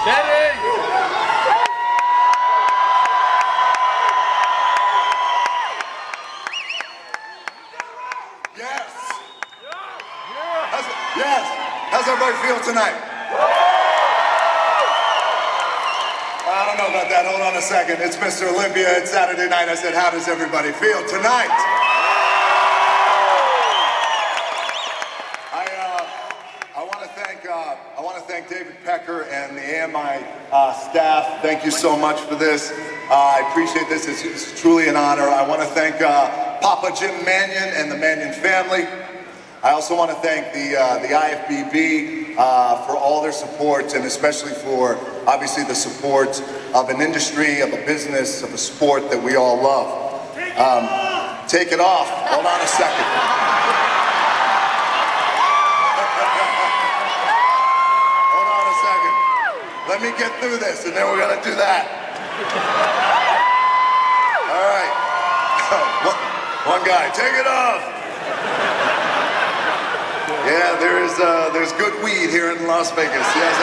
Yes. How's everybody feel tonight? I don't know about that. Hold on a second. It's Mr. Olympia. It's Saturday night. I said, how does everybody feel tonight? I want to thank David Pecker and the AMI staff. Thank you so much for this. I appreciate this. It's truly an honor. I want to thank Papa Jim Mannion and the Mannion family. I also want to thank the IFBB for all their support, and especially for, obviously, the support of an industry, of a business, of a sport that we all love. Take it off. Hold on a second. Hold on a second. Let me get through this, and then we're going to do that. All right. One guy. Take it off. Yeah, there's good weed here in Las Vegas. Yes,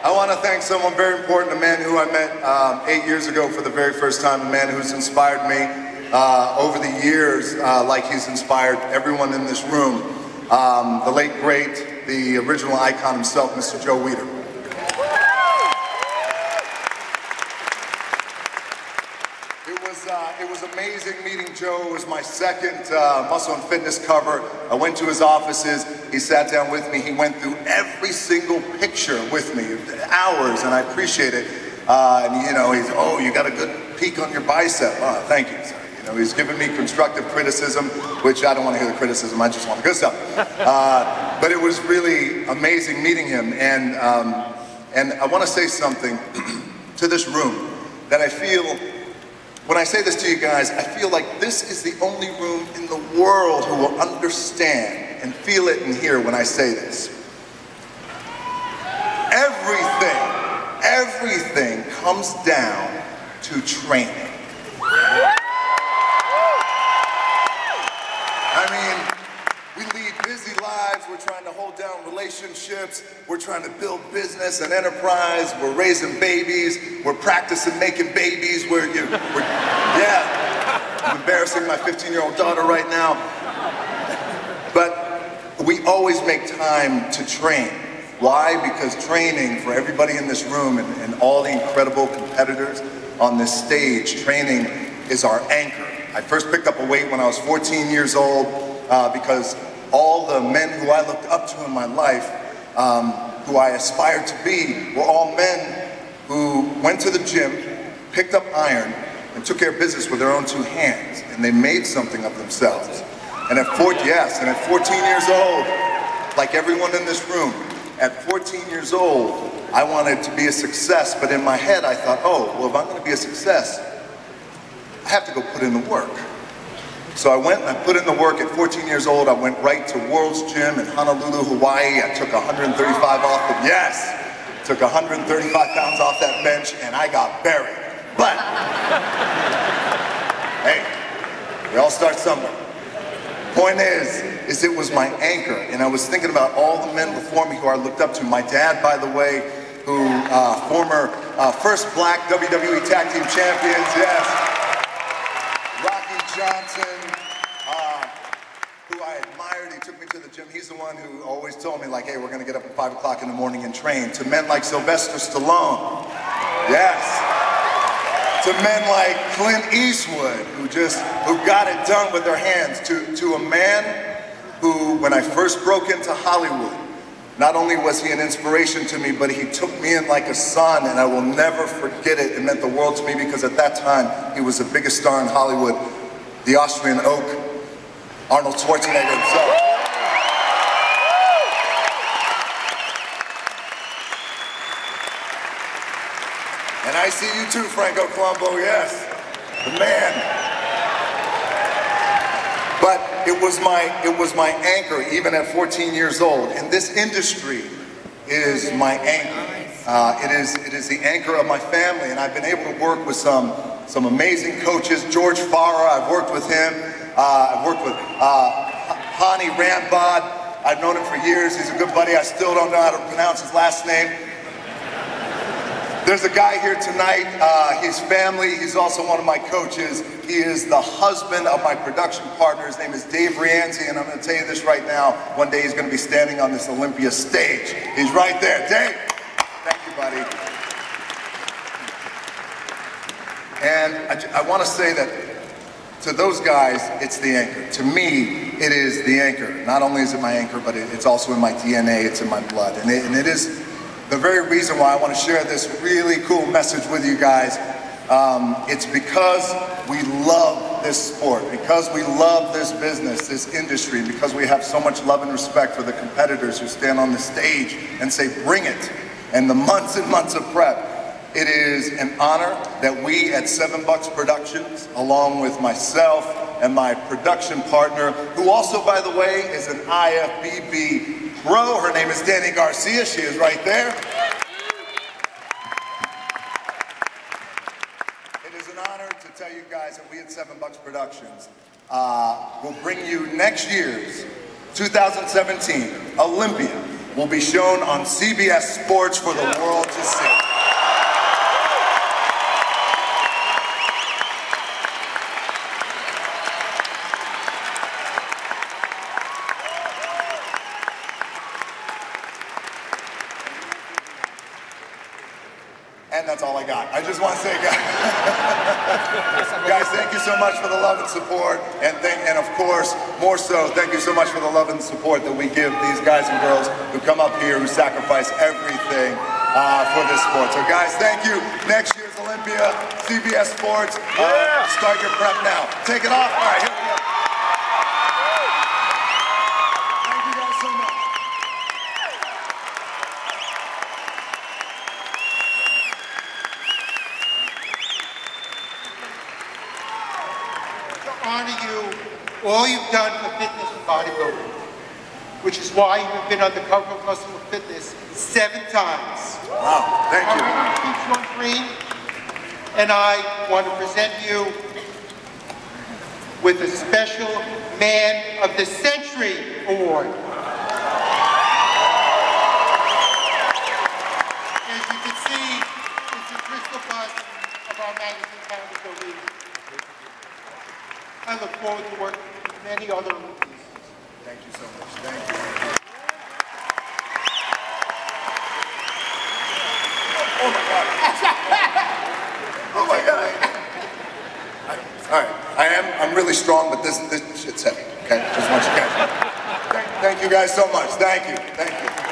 I want to thank someone very important, a man who I met 8 years ago for the very first time, a man who's inspired me over the years, like he's inspired everyone in this room. The late great, the original icon himself, Mr. Joe Weider. It was amazing meeting Joe. It was my second Muscle and Fitness cover. I went to his offices. He sat down with me. He went through every single picture with me, hours, and I appreciate it. And you know, oh, you got a good peak on your bicep. Oh, thank you, sir. You know, he's given me constructive criticism, which I don't want to hear the criticism. I just want the good stuff. But it was really amazing meeting him. And I want to say something to this room that I feel. When I say this to you guys, I feel like this is the only room in the world who will understand and feel it and hear when I say this. Everything comes down to training. I mean, we lead busy lives, we're trying to hold down relationships, we're trying to build business and enterprise, we're raising babies, we're practicing making babies, yeah, I'm embarrassing my 15-year-old daughter right now. But we always make time to train. Why? Because training, for everybody in this room and all the incredible competitors on this stage, training is our anchor. I first picked up a weight when I was 14 years old because all the men who I looked up to in my life, who I aspired to be, were all men who went to the gym, picked up iron, and took care of business with their own two hands, and they made something of themselves. And at 14 years old, like everyone in this room, at 14 years old, I wanted to be a success, but in my head I thought, oh, well, if I'm going to be a success, I have to go put in the work. So I went and I put in the work. At 14 years old, I went right to World's Gym in Honolulu, Hawaii. I took 135 off the, took 135 pounds off that bench, and I got buried. But, hey, we all start somewhere. Point is it was my anchor, and I was thinking about all the men before me who I looked up to. My dad, by the way, who, former first black WWE Tag Team Champions, yes. Rocky Johnson, who I admired. He took me to the gym. He's the one who always told me, like, hey, we're going to get up at 5 o'clock in the morning and train. To men like Sylvester Stallone, yes. To men like Clint Eastwood, who got it done with their hands. To a man who, when I first broke into Hollywood, not only was he an inspiration to me, but he took me in like a son, and I will never forget it. It meant the world to me because at that time, he was the biggest star in Hollywood, the Austrian Oak, Arnold Schwarzenegger himself. And I see you too, Franco Colombo, yes, the man. But it was my anchor, even at 14 years old. And this industry is my anchor. It is the anchor of my family, and I've been able to work with some amazing coaches. George Farah, I've worked with him. I've worked with Hani Rambod, I've known him for years. He's a good buddy. I still don't know how to pronounce his last name. There's a guy here tonight. He's family. He's also one of my coaches. He is the husband of my production partner. His name is Dave Rianzi, and I'm going to tell you this right now. One day he's going to be standing on this Olympia stage. He's right there. Dave, thank you, buddy. And I want to say that to those guys, it's the anchor. To me, it is the anchor. Not only is it my anchor, but it's also in my DNA. It's in my blood. And it is the very reason why I want to share this really cool message with you guys. It's because we love this sport, because we love this business, this industry, because we have so much love and respect for the competitors who stand on the stage and say, bring it, and the months and months of prep. It is an honor that we at $7 Productions, along with myself and my production partner, who also, by the way, is an IFBB pro. Her name is Dani Garcia. She is right there. It is an honor to tell you guys that we at $7 Productions will bring you next year's 2017 Olympia. Will be shown on CBS Sports for the world to see. And that's all I got. I just want to say, guys, thank you so much for the love and support. And of course, more so, thank you so much for the love and support that we give these guys and girls who come up here, who sacrifice everything for this sport. So guys, thank you. Next year's Olympia, CBS Sports. Start your prep now. Take it off. All right, here we go. Thank you guys so much. Honor you, all you've done for fitness and bodybuilding, which is why you've been on the cover of Muscle and Fitness 7 times. Wow, thank you. I'm Green, and I want to present you with a special Man of the Century Award. As you can see, it's a crystal bust of our magazine founder, Bill. I look forward to working with many other Olympians. Thank you so much. Thank you. Oh my God. Oh my God. All right. I'm really strong, but this shit's heavy. Okay? Just want you guys. Thank you guys so much. Thank you. Thank you.